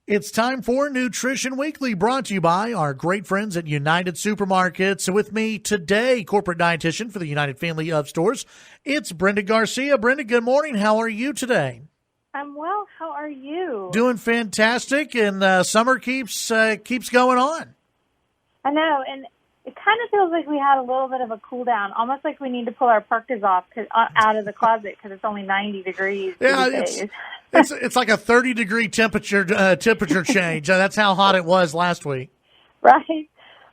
It's time for Nutrition Weekly, brought to you by our great friends at United Supermarkets. With me today, corporate dietitian for the United Family of Stores, it's Brenda Garcia. Brenda, good morning. How are you today? I'm well. How are you? Doing fantastic, and summer keeps going on. I know, and it kind of feels like we had a little bit of a cool down, almost like we need to pull our parkas off out of the closet because it's only 90 degrees. Yeah, these days. it's like a 30-degree temperature change. That's how hot it was last week. Right.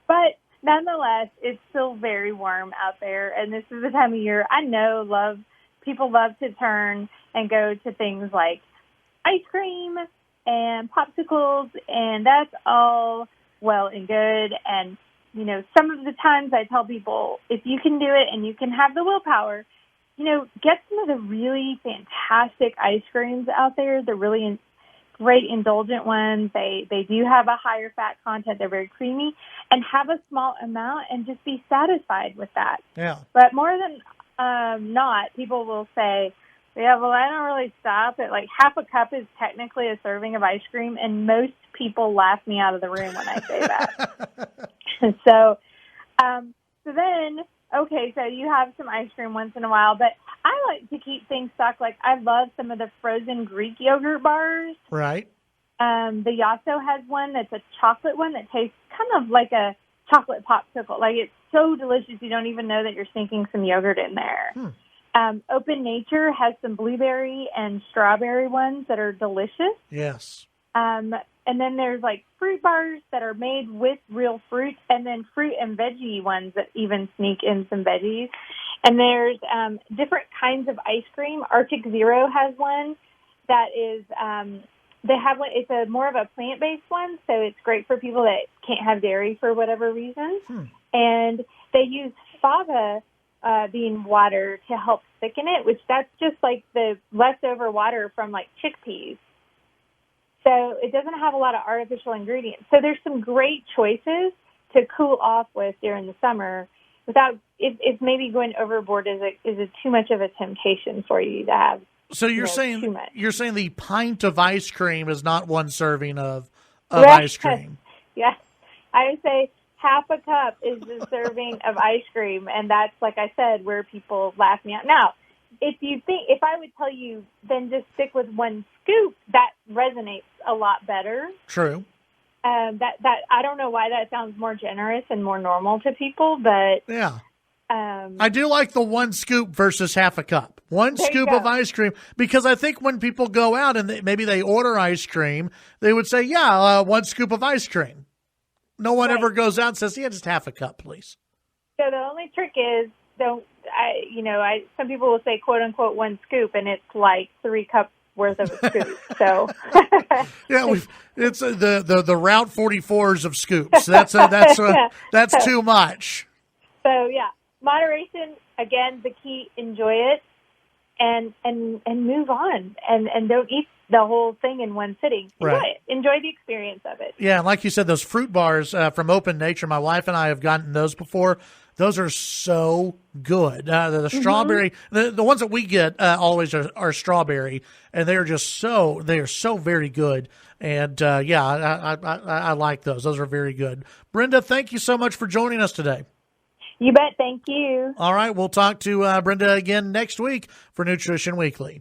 But nonetheless, it's still very warm out there, and this is the time of year I know people love to turn and go to things like ice cream and popsicles, and that's all well and good. And you know, some of the times I tell people, if you can do it and you can have the willpower, you know, get some of the really fantastic ice creams out there, the really great indulgent ones. They do have a higher fat content. They're very creamy, and have a small amount and just be satisfied with that. Yeah. But more than not, people will say, yeah, well, I don't really stop at like half a cup is technically a serving of ice cream, and most people laugh me out of the room when I say that. So then, okay, so you have some ice cream once in a while, but I like to keep things stocked. Like, I love some of the frozen Greek yogurt bars. Right. The Yasso has one that's a chocolate one that tastes kind of like a chocolate popsicle. Like, it's so delicious you don't even know that you're sneaking some yogurt in there. Open Nature has some blueberry and strawberry ones that are delicious. Yes. And then there's like fruit bars that are made with real fruit, and then fruit and veggie ones that even sneak in some veggies. And there's different kinds of ice cream. Arctic Zero has one that is, they have one, it's a more of a plant-based one, so it's great for people that can't have dairy for whatever reason. And they use fava bean water to help thicken it, which that's just like the leftover water from like chickpeas. So it doesn't have a lot of artificial ingredients. So there's some great choices to cool off with during the summer without, if maybe going overboard is too much of a temptation for you to have. So you're saying the pint of ice cream is not one serving of Yes. ice cream. Yes. I would say half a cup is a serving of ice cream, and that's, like I said, where people laugh me out. Now, if I would tell you, then just stick with one scoop, that resonates a lot better. True. That I don't know why that sounds more generous and more normal to people, but yeah. I do like the one scoop versus half a cup. One scoop of ice cream, because I think when people go out and maybe they order ice cream, they would say, one scoop of ice cream. No one ever goes out and says, just half a cup, please. So the only trick is, some people will say, quote unquote, one scoop, and it's like 3 cups worth of a scoop. So yeah, it's the Route 44s of scoops. That's too much. So yeah, moderation, again, the key. Enjoy it and move on, and don't eat the whole thing in one sitting. Enjoy it. Enjoy the experience of it. Yeah, like you said, those fruit bars from Open Nature, my wife and I have gotten those before. Those are so good. The strawberry, the ones that we get always are strawberry, and they are so very good. And I like those. Those are very good. Brenda, thank you so much for joining us today. You bet. Thank you. All right, we'll talk to Brenda again next week for Nutrition Weekly.